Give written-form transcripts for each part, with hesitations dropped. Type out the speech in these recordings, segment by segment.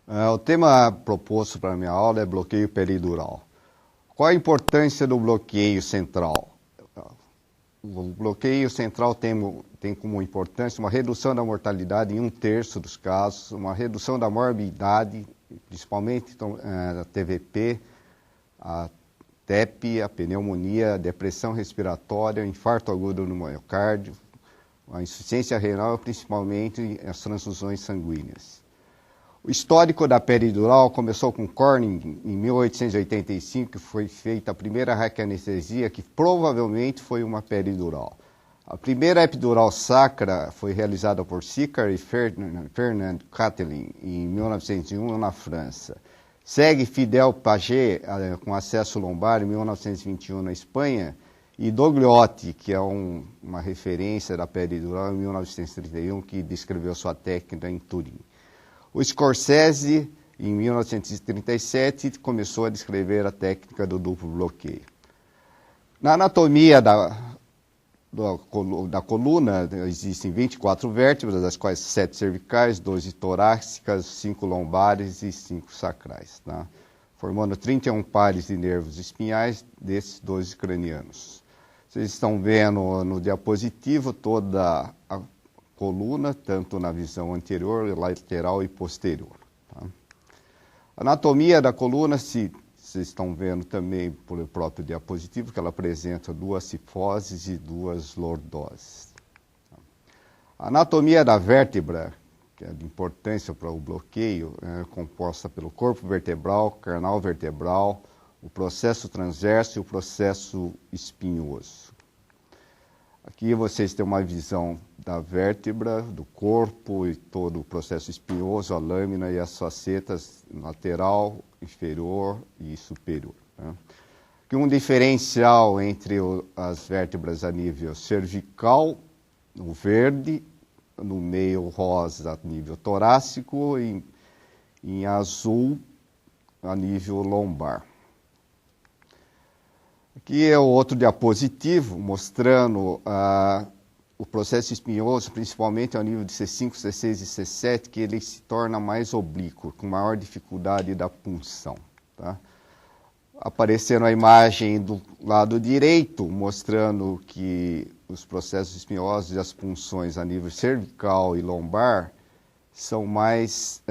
O tema proposto para a minha aula é bloqueio peridural. Qual a importância do bloqueio central? O bloqueio central tem como importância uma redução da mortalidade em 1/3 dos casos, uma redução da morbidade, principalmente a TVP, a TEP, a pneumonia, a depressão respiratória, o infarto agudo no miocárdio, a insuficiência renal, principalmente as transfusões sanguíneas. O histórico da peridural começou com Corning em 1885, que foi feita a primeira raquianestesia, que provavelmente foi uma peridural. A primeira epidural sacra foi realizada por Sicard e Fernand Catelin em 1901 na França. Segue Fidel Paget com acesso lombar em 1921 na Espanha e Dogliotti, que é uma referência da peridural em 1931, que descreveu sua técnica em Turim. O Scorsese, em 1937, começou a descrever a técnica do duplo bloqueio. Na anatomia da coluna, existem 24 vértebras, das quais 7 cervicais, 12 torácicas, 5 lombares e 5 sacrais, tá? Formando 31 pares de nervos espinhais, desses 12 cranianos. Vocês estão vendo no diapositivo toda a coluna, tanto na visão anterior, lateral e posterior. Tá? A anatomia da coluna, vocês estão vendo também pelo próprio diapositivo, que ela apresenta 2 cifoses e 2 lordoses. Tá? A anatomia da vértebra, que é de importância para o bloqueio, é composta pelo corpo vertebral, canal vertebral, o processo transverso e o processo espinhoso. Aqui vocês têm uma visão da vértebra, do corpo e todo o processo espinhoso, a lâmina e as facetas lateral, inferior e superior. Né? Aqui um diferencial entre as vértebras a nível cervical, no verde, no meio rosa a nível torácico e em azul a nível lombar. Aqui é outro diapositivo mostrando o processo espinhoso, principalmente ao nível de C5, C6 e C7, que ele se torna mais oblíquo, com maior dificuldade da punção. Tá? Aparecendo a imagem do lado direito, mostrando que os processos espinhosos e as punções a nível cervical e lombar são mais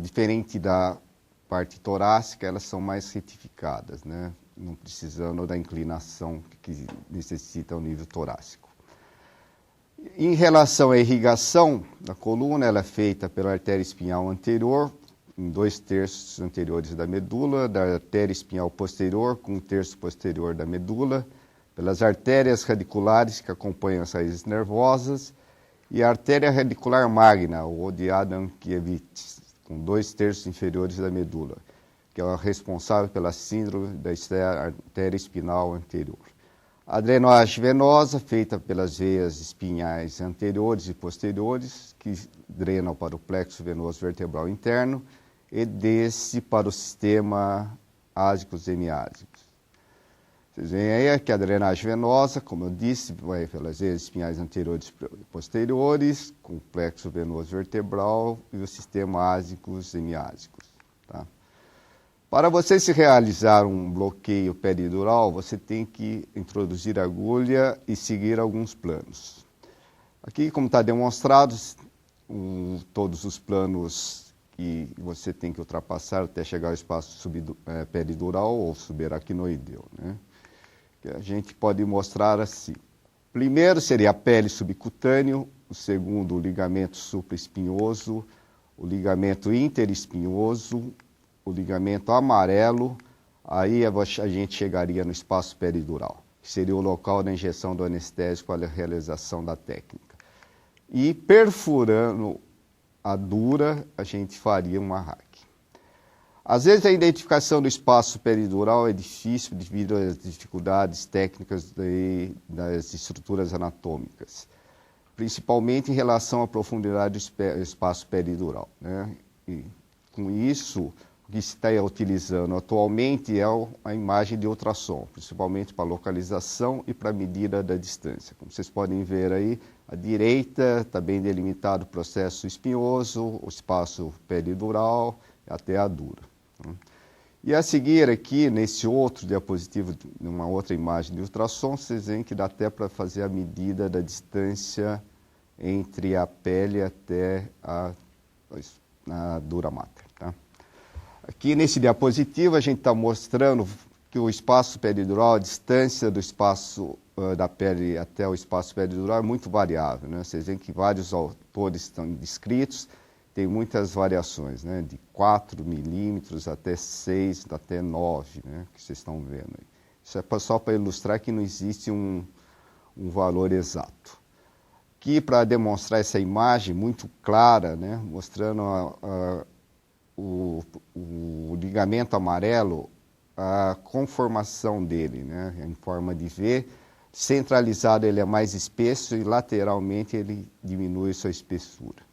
diferente da parte torácica, elas são mais retificadas, né? Não precisando da inclinação que necessita ao nível torácico. Em relação à irrigação da coluna, ela é feita pela artéria espinhal anterior, em 2/3 anteriores da medula, da artéria espinhal posterior, com 1/3 posterior da medula, pelas artérias radiculares que acompanham as raízes nervosas, e a artéria radicular magna, ou de Adam-Kiewicz, com 2/3 inferiores da medula, que é o responsável pela síndrome da artéria espinal anterior. A drenagem venosa, feita pelas veias espinhais anteriores e posteriores, que drenam para o plexo venoso vertebral interno, e desce para o sistema ásicos e hemiásicos. Vocês veem aí que a drenagem venosa, como eu disse, vai pelas veias espinhais anteriores e posteriores, com o plexo venoso vertebral e o sistema ásicos e hemiásicos. Tá? Para você se realizar um bloqueio peridural, você tem que introduzir a agulha e seguir alguns planos. Aqui, como está demonstrado, todos os planos que você tem que ultrapassar até chegar ao espaço peridural ou subaracnoideu, né? Que a gente pode mostrar assim. Primeiro seria a pele subcutâneo, o segundo o ligamento supraespinhoso, o ligamento interespinhoso, o ligamento amarelo, aí a gente chegaria no espaço peridural, que seria o local da injeção do anestésico para a realização da técnica. E perfurando a dura, a gente faria uma hack. Às vezes a identificação do espaço peridural é difícil devido às dificuldades técnicas das estruturas anatômicas, principalmente em relação à profundidade do espaço peridural, né? E, com isso, O que se está utilizando atualmente é a imagem de ultrassom, principalmente para localização e para medida da distância. Como vocês podem ver aí, à direita está bem delimitado o processo espinhoso, o espaço peridural até a dura. E a seguir aqui, nesse outro diapositivo, numa outra imagem de ultrassom, vocês veem que dá até para fazer a medida da distância entre a pele até a dura mater. Tá? Aqui nesse diapositivo a gente está mostrando que o espaço peridural, a distância do espaço da pele até o espaço peridural é muito variável. Né? Vocês veem que vários autores estão descritos, tem muitas variações, né? De 4 milímetros até 6, até 9, né? Que vocês estão vendo aí. Isso é só para ilustrar que não existe um valor exato. Aqui, para demonstrar essa imagem muito clara, né? Mostrando o ligamento amarelo, a conformação dele, né? Em forma de V, centralizado ele é mais espesso e lateralmente ele diminui sua espessura.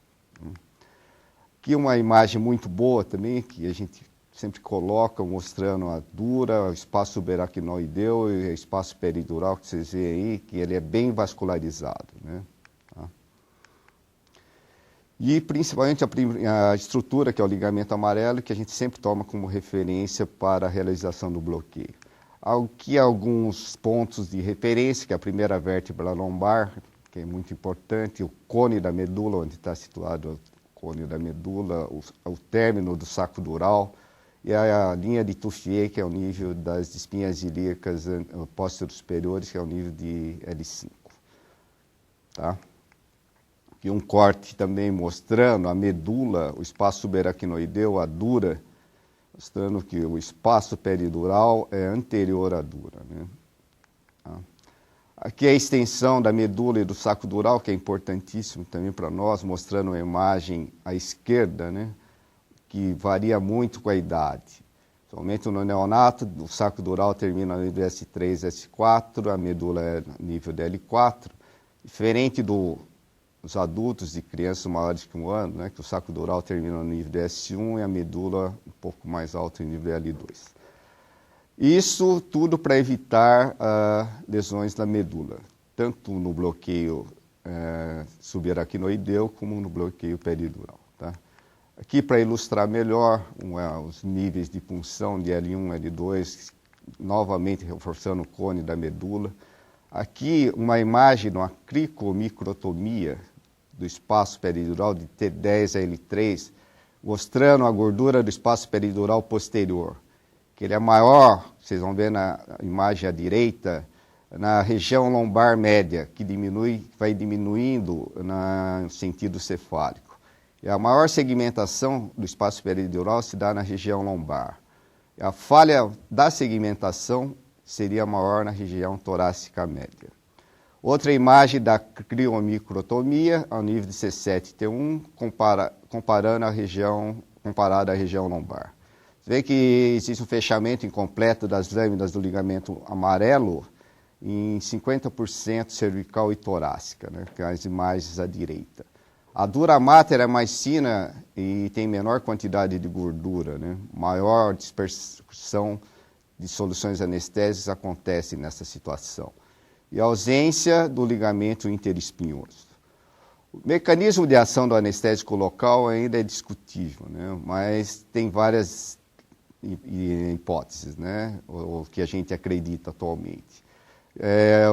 Aqui uma imagem muito boa também, que a gente sempre coloca, mostrando a dura, o espaço subaracnoideu e o espaço peridural, que vocês veem aí, que ele é bem vascularizado, né? Tá? E principalmente a estrutura, que é o ligamento amarelo, que a gente sempre toma como referência para a realização do bloqueio. Aqui alguns pontos de referência, que é a primeira vértebra lombar, que é muito importante, o cone da medula, onde está situado cone da medula, o término do saco dural e a linha de Touffier, que é o nível das espinhas ilíacas posteriores superiores, que é o nível de L5. Tá? E um corte também mostrando a medula, o espaço subaracnoideu, a dura, mostrando que o espaço peridural é anterior à dura. Né? Tá? Aqui é a extensão da medula e do saco dural, que é importantíssimo também para nós, mostrando a imagem à esquerda, né, que varia muito com a idade. Somente no neonato, o saco dural termina no nível S3, S4, a medula é no nível de L4. Diferente dos adultos e crianças maiores que 1 ano, né, que o saco dural termina no nível de S1 e a medula um pouco mais alta, no nível de L2. Isso tudo para evitar lesões da medula, tanto no bloqueio subaracnoideu como no bloqueio peridural. Tá? Aqui, para ilustrar melhor os níveis de punção de L1 e L2, novamente reforçando o cone da medula. Aqui, uma imagem de uma cricomicrotomia do espaço peridural de T10 a L3, mostrando a gordura do espaço peridural posterior, que ele é maior, vocês vão ver na imagem à direita, na região lombar média, que vai diminuindo no sentido cefálico. E a maior segmentação do espaço peridural se dá na região lombar. E a falha da segmentação seria maior na região torácica média. Outra imagem da criomicrotomia, ao nível de C7 e T1, comparada à região lombar. Você vê que existe um fechamento incompleto das lâminas do ligamento amarelo em 50% cervical e torácica, né, que é as imagens à direita. A dura mater é mais fina e tem menor quantidade de gordura, né, maior dispersão de soluções anestésicas acontece nessa situação. E a ausência do ligamento interespinhoso. O mecanismo de ação do anestésico local ainda é discutível, né, mas tem várias hipóteses, né, o que a gente acredita atualmente.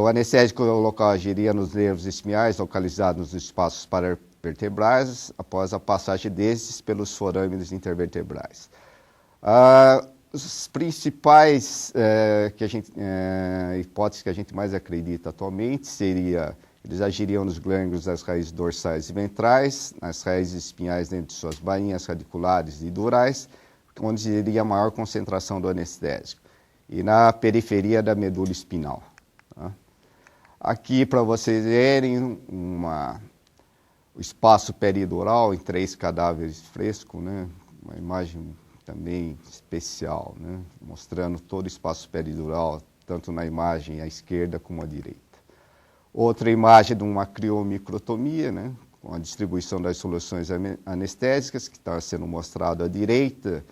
O anestésico local agiria nos nervos espinhais localizados nos espaços paravertebrais após a passagem desses pelos forâminos intervertebrais. Os principais hipóteses que a gente mais acredita atualmente seria eles agiriam nos gânglios das raízes dorsais e ventrais, nas raízes espinhais dentro de suas bainhas radiculares e durais, onde seria a maior concentração do anestésico, e na periferia da medula espinal. Tá? Aqui, para vocês verem, o espaço peridural em 3 cadáveres frescos, né? Uma imagem também especial, né? Mostrando todo o espaço peridural, tanto na imagem à esquerda como à direita. Outra imagem de uma criomicrotomia, né? Com a distribuição das soluções anestésicas, que está sendo mostrado à direita,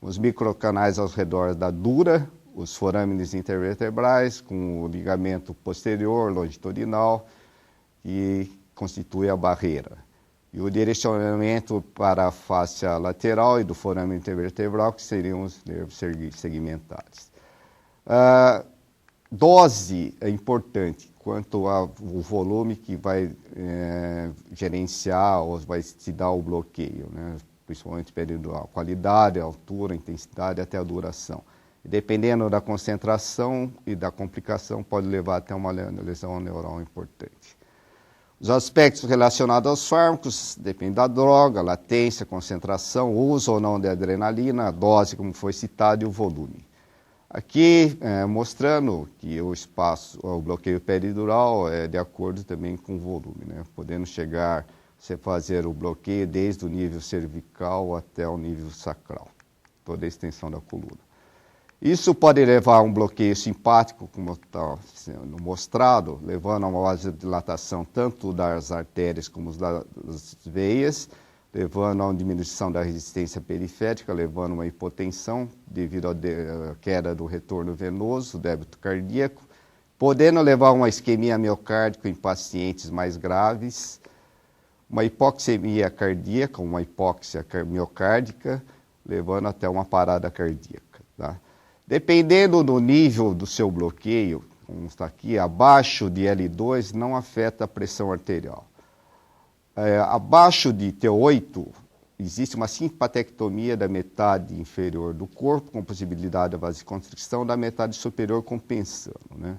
os microcanais ao redor da dura, os forâmenes intervertebrais, com o ligamento posterior, longitudinal, que constitui a barreira. E o direcionamento para a face lateral e do forame intervertebral, que seriam os nervos segmentares. Dose é importante quanto ao volume que vai gerenciar ou vai te dar o bloqueio, né? Principalmente período, a qualidade, a altura, a intensidade até a duração. E dependendo da concentração e da complicação, pode levar até uma lesão neural importante. Os aspectos relacionados aos fármacos dependem da droga, latência, concentração, uso ou não de adrenalina, a dose, como foi citado, e o volume. Aqui, mostrando que o bloqueio peridural é de acordo também com o volume, né? Podendo chegar, você fazer o bloqueio desde o nível cervical até o nível sacral, toda a extensão da coluna. Isso pode levar a um bloqueio simpático, como está sendo mostrado, levando a uma vasodilatação tanto das artérias como das veias, levando a uma diminuição da resistência periférica, levando a uma hipotensão devido à queda do retorno venoso, débito cardíaco, podendo levar a uma isquemia miocárdica em pacientes mais graves, uma hipoxemia cardíaca, uma hipóxia miocárdica, levando até uma parada cardíaca. Tá? Dependendo do nível do seu bloqueio, como está aqui, abaixo de L2 não afeta a pressão arterial. Abaixo de T8, existe uma simpatectomia da metade inferior do corpo, com possibilidade de vasoconstricção da metade superior compensando. Né?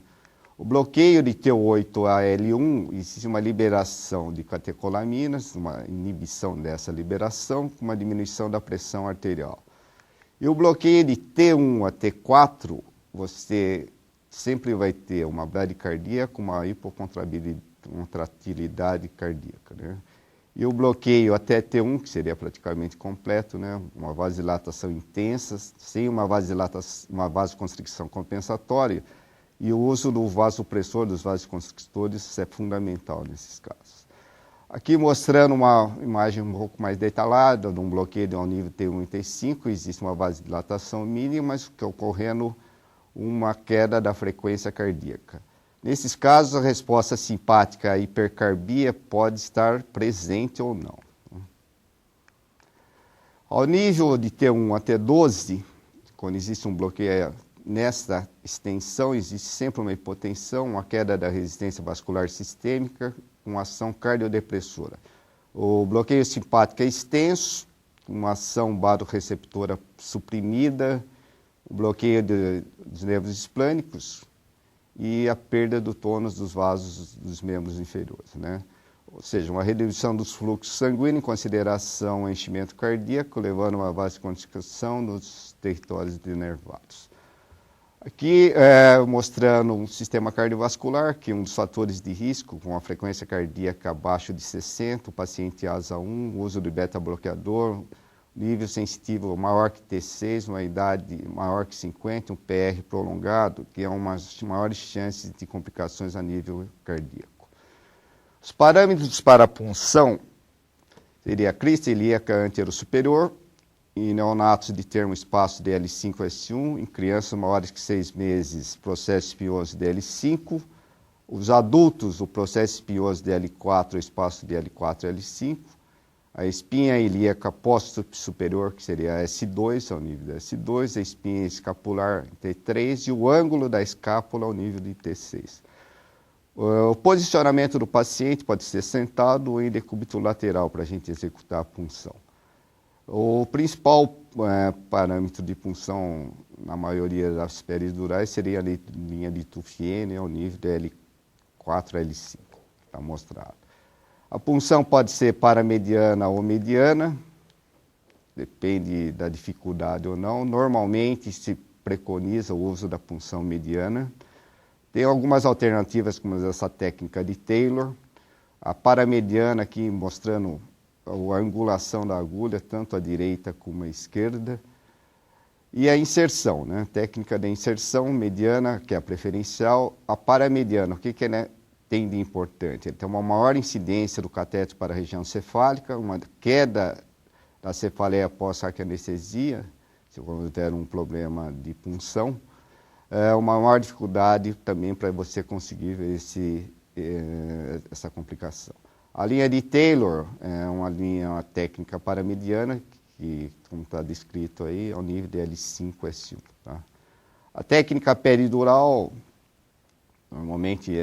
O bloqueio de T8 a L1, existe uma liberação de catecolaminas, uma inibição dessa liberação, com uma diminuição da pressão arterial. E o bloqueio de T1 a T4, você sempre vai ter uma bradicardia com uma hipocontratilidade cardíaca. Né? E o bloqueio até T1, que seria praticamente completo, né? Uma vasodilatação intensa, sem uma vasoconstricção compensatória, e o uso do vasopressor, dos vasoconstrictores, é fundamental nesses casos. Aqui mostrando uma imagem um pouco mais detalhada de um bloqueio de um nível T1 e T5, existe uma vasodilatação mínima, mas que ocorrendo uma queda da frequência cardíaca. Nesses casos, a resposta simpática à hipercarbia pode estar presente ou não. Ao nível de T1 a T12, quando existe um bloqueio nessa extensão, existe sempre uma hipotensão, uma queda da resistência vascular sistêmica, com ação cardiodepressora. O bloqueio simpático é extenso, uma ação baroreceptora suprimida, o bloqueio dos nervos esplânicos e a perda do tônus dos vasos dos membros inferiores. Né? Ou seja, uma redução dos fluxos sanguíneos em consideração ao enchimento cardíaco, levando a uma vasoconstricção dos territórios denervados. Aqui mostrando um sistema cardiovascular, que um dos fatores de risco, com a frequência cardíaca abaixo de 60, o paciente ASA1, uso de beta-bloqueador, nível sensitivo maior que T6, uma idade maior que 50, um PR prolongado, que é umas maiores chances de complicações a nível cardíaco. Os parâmetros para a punção seria a crista ilíaca anterosuperior, em neonatos de termo espaço de L5-S1, em crianças maiores que 6 meses, processo espinhoso de L5, os adultos, o processo espinhoso de L4, espaço de L4-L5, a espinha ilíaca pós-superior, que seria a S2, ao nível da S2, a espinha escapular T3 e o ângulo da escápula ao nível de T6. O posicionamento do paciente pode ser sentado ou em decúbito lateral para a gente executar a punção. O principal parâmetro de punção na maioria das peridurais seria a linha de Tuffiene ao nível de L4 a L5, está mostrado. A punção pode ser paramediana ou mediana, depende da dificuldade ou não. Normalmente se preconiza o uso da punção mediana. Tem algumas alternativas, como essa técnica de Taylor. A paramediana aqui mostrando a angulação da agulha, tanto à direita como à esquerda. E a inserção, né? Técnica de inserção mediana, que é a preferencial. A paramediana, o que tem de importante? Ele tem uma maior incidência do cateter para a região cefálica, uma queda da cefaleia pós-arquianestesia, se eu der um problema de punção, é uma maior dificuldade também para você conseguir essa complicação. A linha de Taylor é uma técnica paramediana, que, como está descrito aí, ao nível de L5-S1. Tá? A técnica peridural, normalmente,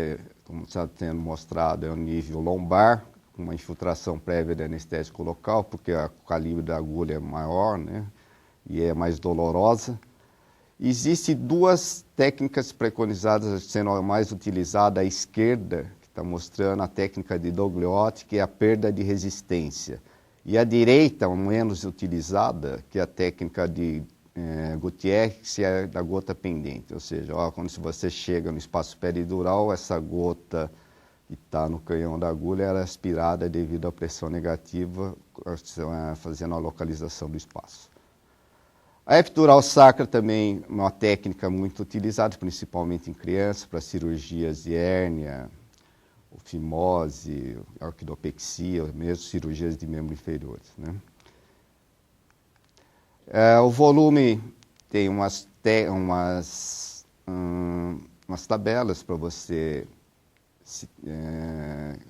como está sendo mostrado, é o nível lombar, com uma infiltração prévia de anestésico local, porque o calibre da agulha é maior, né, e é mais dolorosa. Existem duas técnicas preconizadas, sendo a mais utilizada à esquerda, que está mostrando a técnica de Dogliotti, que é a perda de resistência. E a direita, a menos utilizada, que é a técnica de Gutierrez, que é da gota pendente. Ou seja, quando você chega no espaço peridural, essa gota que está no canhão da agulha ela é aspirada devido à pressão negativa, fazendo a localização do espaço. A epidural sacra também é uma técnica muito utilizada, principalmente em crianças, para cirurgias de hérnia, fimose, orquidopexia, mesmo cirurgias de membros inferiores. Né? O volume tem umas tabelas para você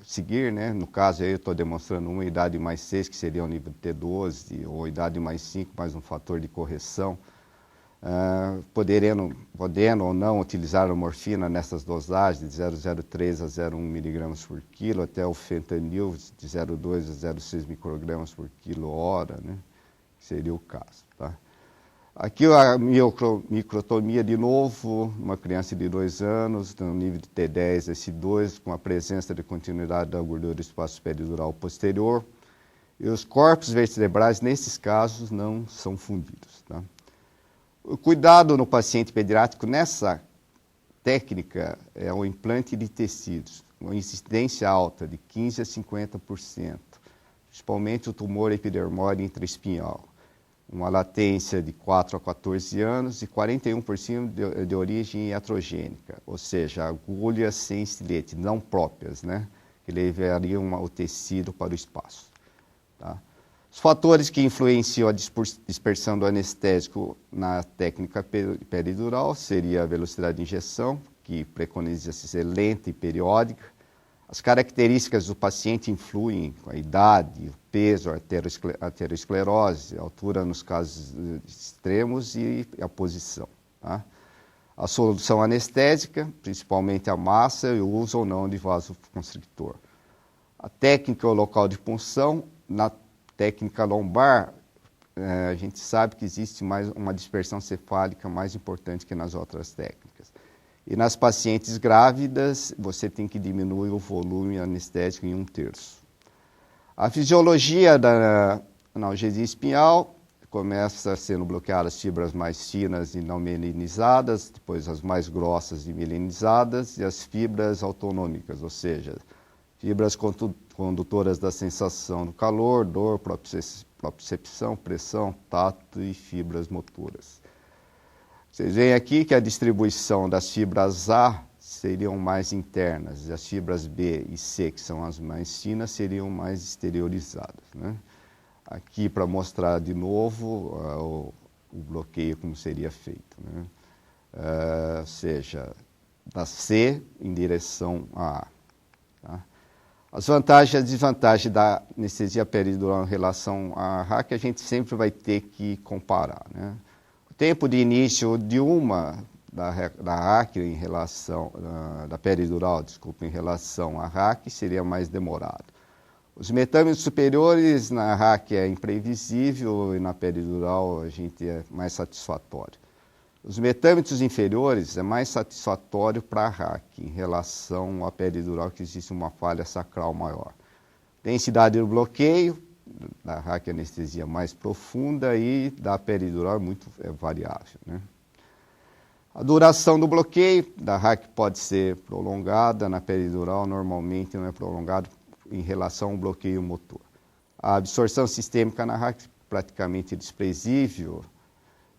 seguir, né? No caso, eu estou demonstrando uma idade mais 6, que seria o nível T12, ou idade mais 5, mais um fator de correção. Podendo ou não utilizar a morfina nessas dosagens de 0,03 a 0,1 mg por quilo, até o fentanil de 0,2 a 0,6 microgramas por quilo hora, né? Seria o caso. Tá? Aqui a microtomia de novo, uma criança de 2 anos, no nível de T10, S2, com a presença de continuidade da gordura do espaço peridural posterior. E os corpos vertebrais, nesses casos, não são fundidos. Tá? O cuidado no paciente pediátrico nessa técnica é o implante de tecidos, uma incidência alta de 15% a 50%, principalmente o tumor epidermoide intraespinhal. Uma latência de 4 a 14 anos e 41% de origem iatrogênica, ou seja, agulhas sem estilete, não próprias, né? Que levariam o tecido para o espaço. Tá? Os fatores que influenciam a dispersão do anestésico na técnica peridural seria a velocidade de injeção, que preconiza-se ser lenta e periódica. As características do paciente influem com a idade, o peso, a aterosclerose, a altura nos casos extremos e a posição. Tá? A solução anestésica, principalmente a massa e o uso ou não de vasoconstrictor. A técnica ou local de punção, na técnica lombar, a gente sabe que existe mais uma dispersão cefálica mais importante que nas outras técnicas. E nas pacientes grávidas, você tem que diminuir o volume anestésico em 1/3. A fisiologia da analgesia espinhal começa sendo bloqueadas as fibras mais finas e não mielinizadas, depois as mais grossas e mielinizadas, e as fibras autonômicas, ou seja, fibras condutoras da sensação do calor, dor, propriocepção, pressão, tato e fibras motoras. Vocês veem aqui que a distribuição das fibras A seriam mais internas, e as fibras B e C, que são as mais finas, seriam mais exteriorizadas. Né? Aqui, para mostrar de novo o bloqueio como seria feito. Né? Ou seja, da C em direção a A. Tá? As vantagens e as desvantagens da anestesia peridural em relação à RAC, a gente sempre vai ter que comparar. Né? O tempo de início de da RAC em relação, da peridural, desculpa, em relação à RAC seria mais demorado. Os metâmetros superiores na RAC é imprevisível e na peridural a gente é mais satisfatório. Os metâmetros inferiores é mais satisfatório para a RAC em relação à peridural, que existe uma falha sacral maior. Densidade do bloqueio, da RAC anestesia mais profunda e da peridural muito variável. Né? A duração do bloqueio da RAC pode ser prolongada, na peridural normalmente não é prolongado em relação ao bloqueio motor. A absorção sistêmica na RAC praticamente desprezível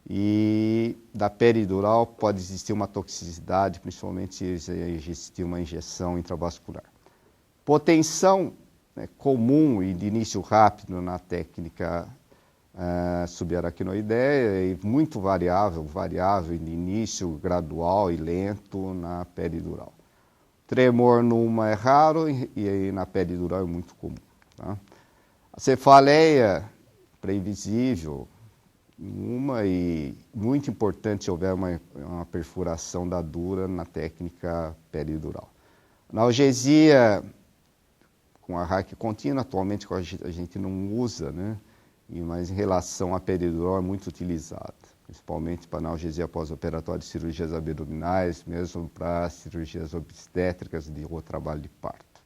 e da peridural pode existir uma toxicidade, principalmente se existir uma injeção intravascular. Potensão comum e de início rápido na técnica subaracnoideia e muito variável de início gradual e lento na peridural. Tremor numa é raro e na peridural é muito comum. Tá? A cefaleia previsível, uma e muito importante se houver uma perfuração da dura na técnica peridural. Analgesia com a RAC contínua, atualmente a gente não usa, né? Mas em relação à peridural é muito utilizada, principalmente para analgesia pós-operatória de cirurgias abdominais, mesmo para cirurgias obstétricas ou trabalho de parto.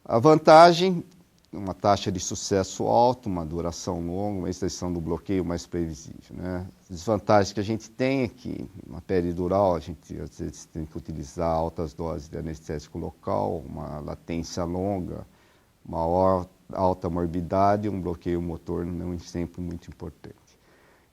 A vantagem, uma taxa de sucesso alta, uma duração longa, uma extensão do bloqueio mais previsível. Né? As desvantagens que a gente tem é que na peridural a gente às vezes tem que utilizar altas doses de anestésico local, uma latência longa, uma alta morbidade e um bloqueio motor não sempre muito importante.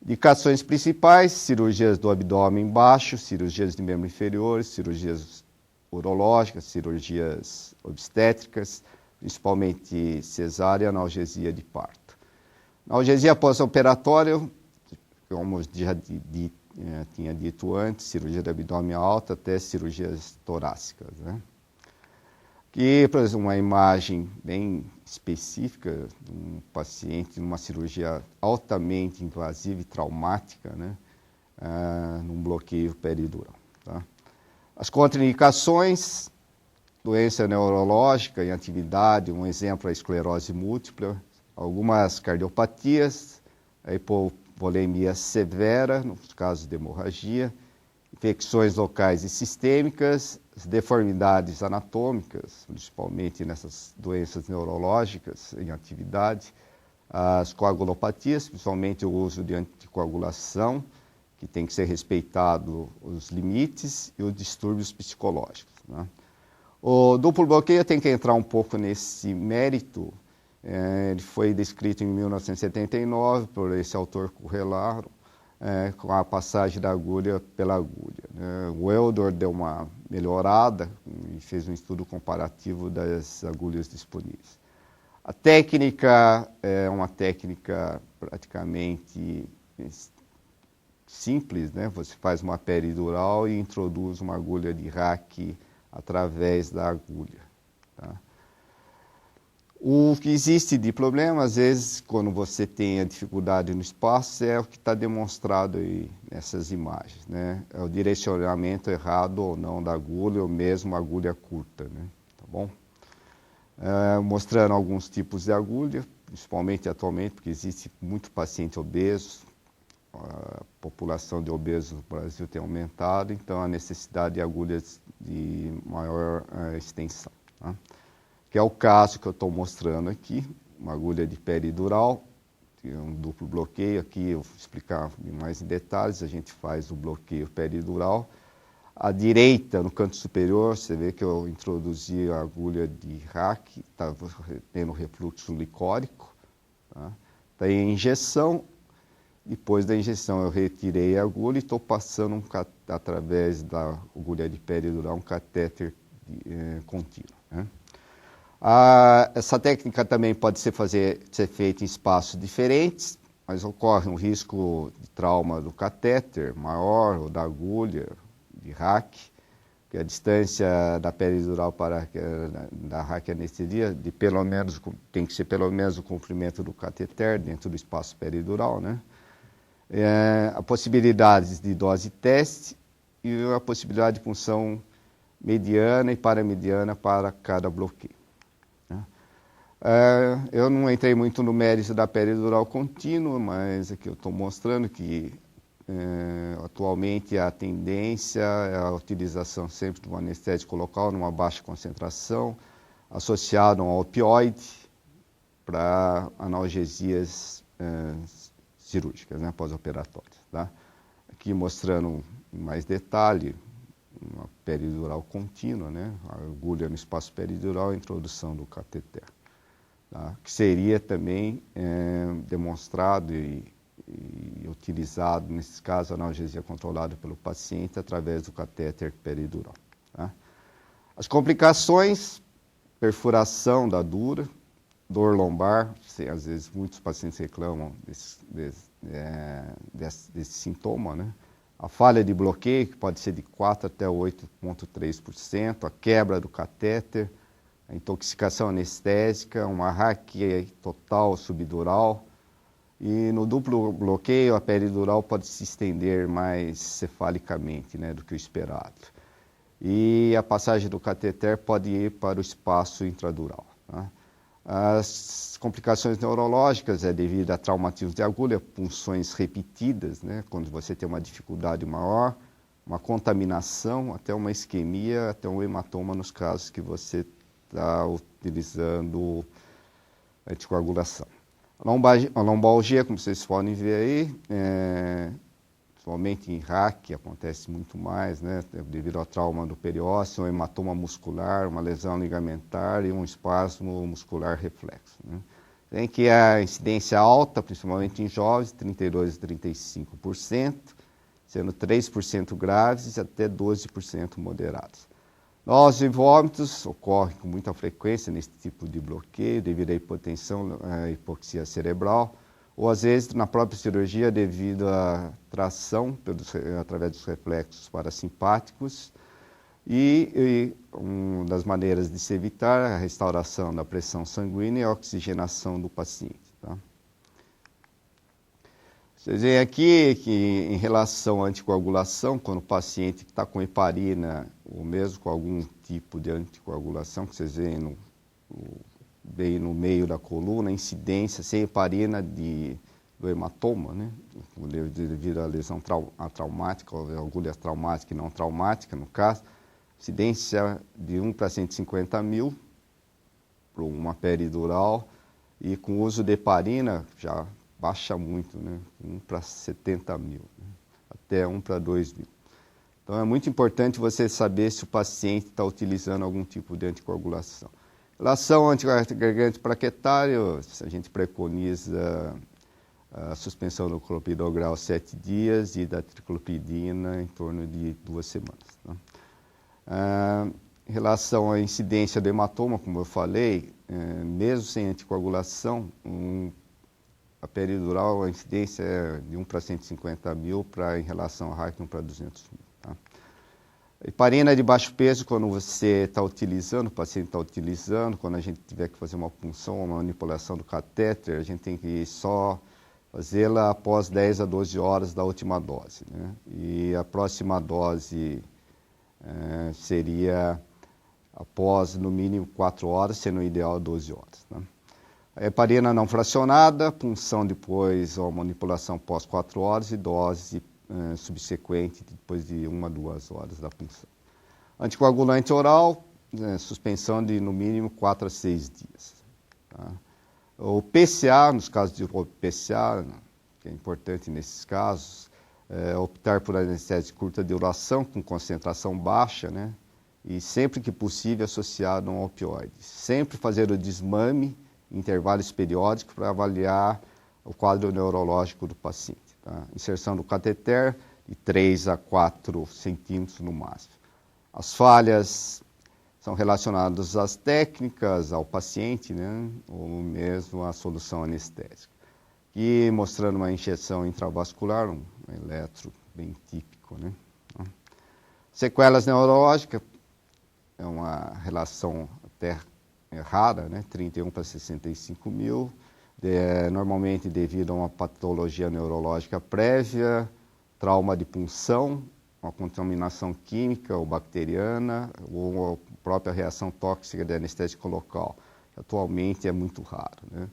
Indicações principais, cirurgias do abdômen baixo, cirurgias de membro inferior, cirurgias urológicas, cirurgias obstétricas, principalmente cesárea e analgesia de parto. Analgesia pós-operatória, como já tinha dito antes, cirurgia de abdômen alto até cirurgias torácicas. Né? Aqui, por exemplo, uma imagem bem específica de um paciente numa cirurgia altamente invasiva e traumática, né? Num bloqueio peridural. Tá? As contraindicações, doença neurológica em atividade, um exemplo é a esclerose múltipla, algumas cardiopatias, a hipovolemia severa, nos casos de hemorragia, infecções locais e sistêmicas, as deformidades anatômicas, principalmente nessas doenças neurológicas em atividade, as coagulopatias, principalmente o uso de anticoagulação, que tem que ser respeitado os limites, e os distúrbios psicológicos. Né? O duplo bloqueio tem que entrar um pouco nesse mérito. Ele foi descrito em 1979 por esse autor Correlaro, com a passagem da agulha pela agulha. O Eldor deu uma melhorada e fez um estudo comparativo das agulhas disponíveis. A técnica é uma técnica praticamente simples, né? Você faz uma peridural e introduz uma agulha de RAC através da agulha. Tá? O que existe de problema, às vezes, quando você tem a dificuldade no espaço, é o que está demonstrado aí nessas imagens. Né? É o direcionamento errado ou não da agulha, ou mesmo a agulha curta. Né? Tá bom? Mostrando alguns tipos de agulha, principalmente atualmente, porque existe muito paciente obeso, a população de obesos no Brasil tem aumentado, então a necessidade de agulhas de maior extensão. Tá? Que é o caso que eu estou mostrando aqui, uma agulha de peridural, um duplo bloqueio. Aqui eu vou explicar mais em detalhes, a gente faz o bloqueio peridural. À direita, no canto superior, você vê que eu introduzi a agulha de RAC, estava tendo refluxo licórico. Tá? Daí a injeção, depois da injeção eu retirei a agulha e estou passando através da agulha de peridural um catéter contínuo. Né? Essa técnica também pode ser feita em espaços diferentes, mas ocorre um risco de trauma do catéter maior ou da agulha de RAC, que a distância da peridural para da RAC anestesia tem que ser pelo menos o comprimento do cateter dentro do espaço peridural, né? A possibilidade de dose teste e a possibilidade de punção mediana e paramediana para cada bloqueio. Eu não entrei muito no mérito da peridural contínua, mas aqui eu estou mostrando que atualmente a tendência é a utilização sempre de um anestésico local numa baixa concentração, associado a um opioide para analgesias cirúrgicas, né, pós-operatórias. Tá? Aqui mostrando em mais detalhe uma peridural contínua, né, a agulha no espaço peridural e a introdução do cateter. Tá? Que seria também demonstrado e utilizado, nesse caso, a analgesia controlada pelo paciente através do catéter peridural. Tá? As complicações, perfuração da dura, dor lombar, às vezes muitos pacientes reclamam desse sintoma, né? A falha de bloqueio, que pode ser de 4 até 8,3%, a quebra do catéter, a intoxicação anestésica, uma raquia total subdural. E no duplo bloqueio, a peridural pode se estender mais cefalicamente, né, do que o esperado. E a passagem do cateter pode ir para o espaço intradural. Né? As complicações neurológicas é devido a traumatismo de agulha, punções repetidas, né, quando você tem uma dificuldade maior, uma contaminação, até uma isquemia, até um hematoma nos casos que você está utilizando anticoagulação. A lombalgia, como vocês podem ver aí, principalmente em RAC, acontece muito mais, né, devido ao trauma do periósteo, um hematoma muscular, uma lesão ligamentar e um espasmo muscular reflexo. Né. Tem que a incidência alta, principalmente em jovens, 32% a 35%, sendo 3% graves e até 12% moderados. Náuseas e vômitos ocorrem com muita frequência nesse tipo de bloqueio, devido à hipotensão, à hipoxia cerebral, ou às vezes na própria cirurgia devido à tração através dos reflexos parasimpáticos. E uma das maneiras de se evitar é a restauração da pressão sanguínea e a oxigenação do paciente. Tá? Vocês veem aqui que em relação à anticoagulação, quando o paciente está com heparina, ou mesmo com algum tipo de anticoagulação, que vocês veem bem no meio da coluna, incidência sem heparina do hematoma, né? Devido à lesão traumática, ou agulha traumática e não traumática, no caso, incidência de 1 para 150 mil, para uma peridural, e com o uso de heparina já baixa muito, né? 1 para 70 mil, né? Até 1 para 2 mil. Então é muito importante você saber se o paciente está utilizando algum tipo de anticoagulação. Em relação ao anticoagulante plaquetário, a gente preconiza a suspensão do clopidogrel 7 dias e da triclopidina em torno de 2 semanas. Tá? Em relação à incidência do hematoma, como eu falei, mesmo sem anticoagulação, a peridural, a incidência é de 1 para 150 mil, em relação ao RAC, 1 para 200 mil. Tá? Heparina de baixo peso, quando você está utilizando, o paciente está utilizando, quando a gente tiver que fazer uma punção, uma manipulação do catéter, a gente tem que só fazê-la após 10 a 12 horas da última dose. Né? E a próxima dose seria após, no mínimo, 4 horas, sendo o ideal 12 horas. Tá? A heparina não fracionada, punção depois, ou manipulação após 4 horas e dose subsequente depois de 1 a 2 horas da punção. Anticoagulante oral, suspensão de no mínimo 4 a 6 dias. Tá? O PCA, nos casos de PCA, que é importante nesses casos, optar por anestésico de curta duração, com concentração baixa, né? E sempre que possível associado a um opioide. Sempre fazer o desmame em intervalos periódicos para avaliar o quadro neurológico do paciente. Tá? Inserção do cateter de 3 a 4 centímetros no máximo. As falhas são relacionadas às técnicas, ao paciente, né? Ou mesmo à solução anestésica. E mostrando uma injeção intravascular, um eletro bem típico. Né? Sequelas neurológicas, é uma relação até rara, né? 31 para 65 mil, normalmente devido a uma patologia neurológica prévia, trauma de punção, uma contaminação química ou bacteriana, ou a própria reação tóxica de anestésico local, que atualmente é muito raro. Né?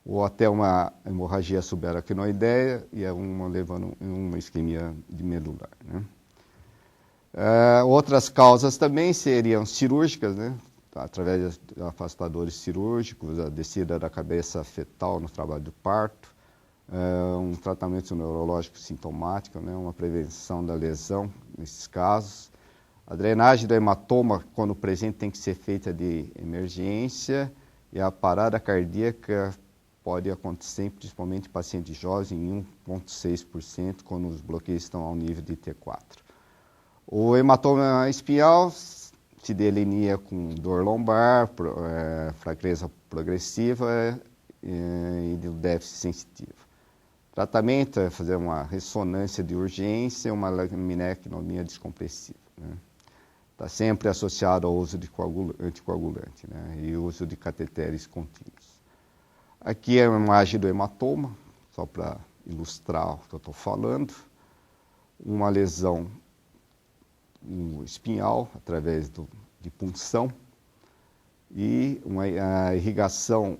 Ou até uma hemorragia subaracnoideia e levando uma isquemia de medular. Né? Outras causas também seriam cirúrgicas, né? Através de afastadores cirúrgicos, a descida da cabeça fetal no trabalho de parto, um tratamento neurológico sintomático, né? Uma prevenção da lesão nesses casos. A drenagem do hematoma, quando presente, tem que ser feita de emergência, e a parada cardíaca pode acontecer, principalmente em pacientes jovens, em 1,6%, quando os bloqueios estão ao nível de T4. O hematoma espinhal se delineia com dor lombar, fraqueza progressiva e do déficit sensitivo. O tratamento é fazer uma ressonância de urgência e uma laminectomia descompressiva. Né? Está sempre associado ao uso de anticoagulante, né? E o uso de cateteres contínuos. Aqui é uma imagem do hematoma, só para ilustrar o que eu estou falando. Uma lesão espinhal através de punção e a irrigação,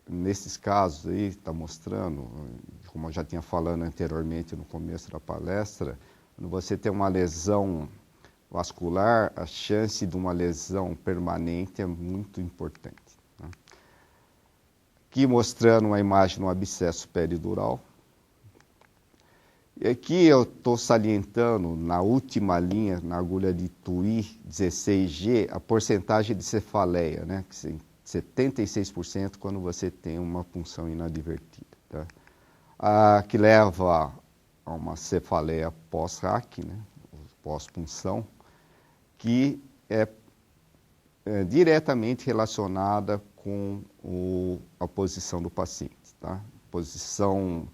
nesses casos aí, está mostrando, como eu já tinha falado anteriormente no começo da palestra, quando você tem uma lesão vascular, a chance de uma lesão permanente é muito importante. Né? Aqui mostrando uma imagem de um abscesso peridural. E aqui eu estou salientando, na última linha, na agulha de TUI 16G, a porcentagem de cefaleia, né? Que é 76% quando você tem uma punção inadvertida. Tá? Que leva a uma cefaleia pós-RAC, né? Pós-punção, que é diretamente relacionada com a posição do paciente. Tá? Posição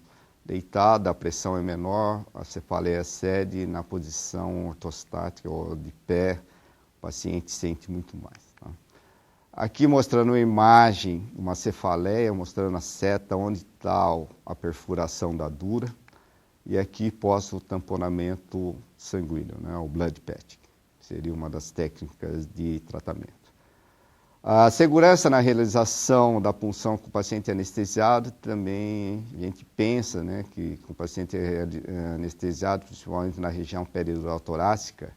deitada, a pressão é menor, a cefaleia cede, na posição ortostática ou de pé, o paciente sente muito mais. Tá? Aqui mostrando uma imagem, uma cefaleia, mostrando a seta onde está a perfuração da dura, e aqui pós o tamponamento sanguíneo, né, o blood patch, seria uma das técnicas de tratamento. A segurança na realização da punção com o paciente anestesiado, também a gente pensa, né, que com o paciente anestesiado, principalmente na região peridural torácica,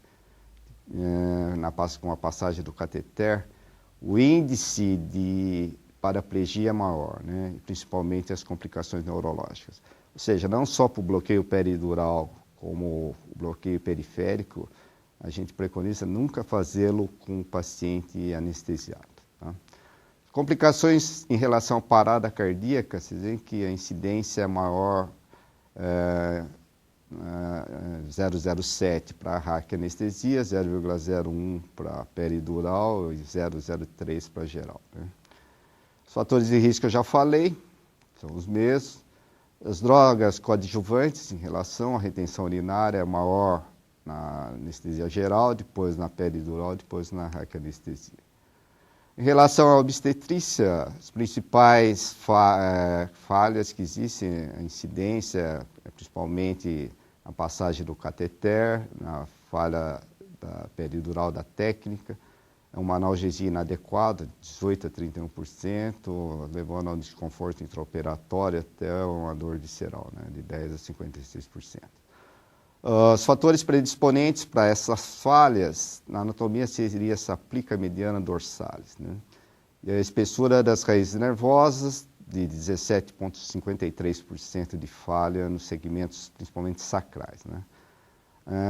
com a passagem do cateter, o índice de paraplegia é maior, né, principalmente as complicações neurológicas. Ou seja, não só para o bloqueio peridural, como o bloqueio periférico, a gente preconiza nunca fazê-lo com o paciente anestesiado. Tá? Complicações em relação à parada cardíaca, vocês veem que a incidência é maior 0,07 para RAC anestesia, 0,01 para peridural e 0,03 para geral. Né? Os fatores de risco eu já falei, são os mesmos. As drogas coadjuvantes em relação à retenção urinária é maior na anestesia geral, depois na peridural, depois na raquianestesia. Em relação à obstetrícia, as principais falhas que existem, a incidência é principalmente na passagem do cateter, na falha da peridural da técnica, é uma analgesia inadequada, 18% a 31%, levando a um desconforto intraoperatório até uma dor visceral, né, de 10% a 56%. Os fatores predisponentes para essas falhas, na anatomia seria essa plica mediana dorsalis, né, e a espessura das raízes nervosas, de 17,53% de falha nos segmentos principalmente sacrais. Né.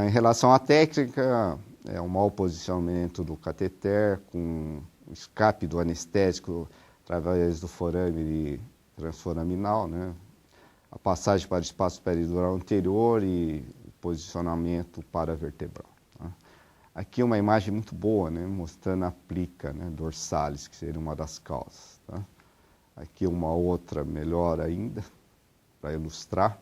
Em relação à técnica, é um mau posicionamento do cateter, com o escape do anestésico através do forame transforaminal, né? A passagem para o espaço peridural anterior e o posicionamento paravertebral. Tá? Aqui uma imagem muito boa, né? Mostrando a plica, né? Dorsalis, que seria uma das causas. Tá? Aqui uma outra melhor ainda, para ilustrar.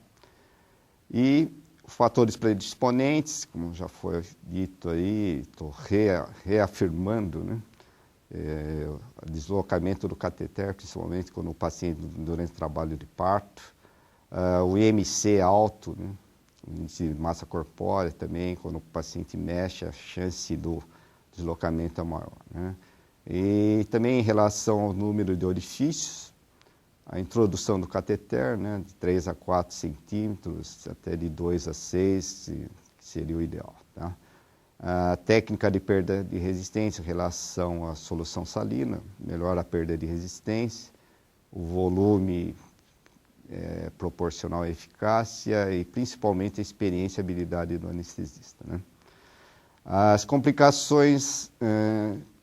E fatores predisponentes, como já foi dito aí, estou reafirmando, né? O deslocamento do cateter, principalmente quando o paciente durante o trabalho de parto, o IMC alto, né? O índice de massa corpórea também, quando o paciente mexe, a chance do deslocamento é maior. Né? E também em relação ao número de orifícios, a introdução do cateter, né, de 3 a 4 centímetros, até de 2 a 6, seria o ideal. Tá? A técnica de perda de resistência em relação à solução salina, melhora a perda de resistência, o volume proporcional à eficácia e principalmente a experiência e habilidade do anestesista. Né? As complicações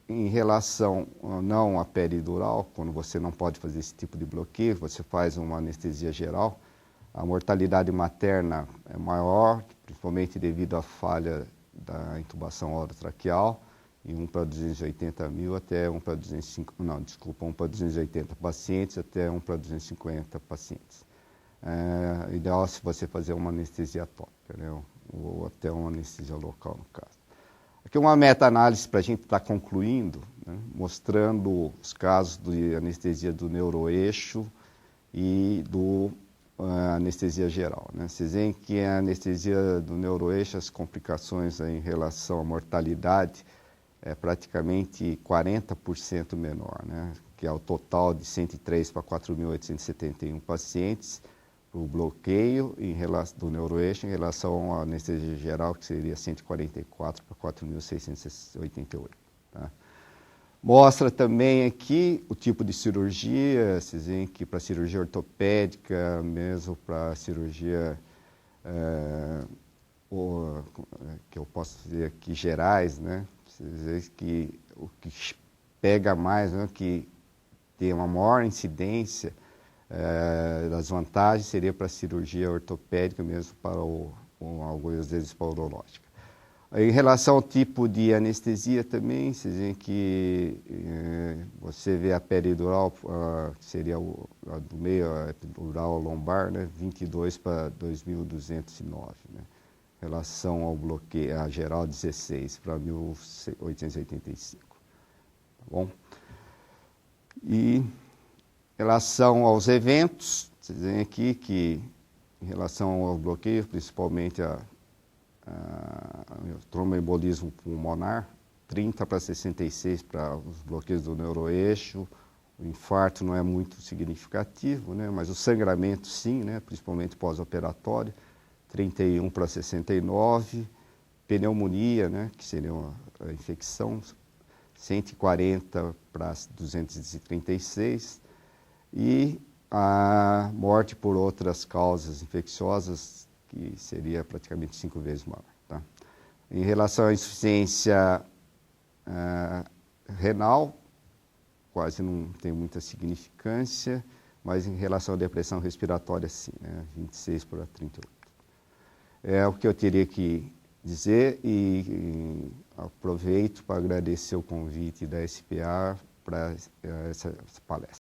em relação não à peridural, quando você não pode fazer esse tipo de bloqueio, você faz uma anestesia geral, a mortalidade materna é maior, principalmente devido à falha da intubação orotraqueal, e um para 280 mil até um para 250, não, desculpa, um para 280 pacientes até um para 250 pacientes. Ideal se você fazer uma anestesia tópica, né? Ou até uma anestesia local, no caso. Aqui uma meta-análise para a gente estar concluindo, né? Mostrando os casos de anestesia do neuroeixo e do anestesia geral, né? Vocês veem que a anestesia do neuroeixo, as complicações em relação à mortalidade é praticamente 40% menor, né? Que é o total de 103 para 4.871 pacientes, o bloqueio do neuroeixo em relação à anestesia geral, que seria 144 para 4.688. Tá? Mostra também aqui o tipo de cirurgia, vocês veem que para cirurgia ortopédica, mesmo para cirurgia, que eu posso dizer aqui, gerais, né? Vocês veem que o que pega mais, né? Que tem uma maior incidência das vantagens seria para a cirurgia ortopédica mesmo, para algumas vezes para a urológica. Em relação ao tipo de anestesia também, vocês veem que você vê a peridural, que seria a do meio, a epidural lombar, né, 22 para 2.209, né? Em relação ao bloqueio, a geral 16 para 1.885, tá bom? E em relação aos eventos, vocês veem aqui que, em relação ao bloqueio, principalmente o tromboembolismo pulmonar, 30 para 66 para os bloqueios do neuroeixo, o infarto não é muito significativo, né, mas o sangramento sim, né, principalmente pós-operatório, 31 para 69, pneumonia, né, que seria a infecção, 140 para 236, e a morte por outras causas infecciosas, que seria praticamente 5 vezes maior. Tá? Em relação à insuficiência renal, quase não tem muita significância, mas em relação à depressão respiratória, sim, né? 26 para 38. É o que eu teria que dizer e aproveito para agradecer o convite da SPA para essa palestra.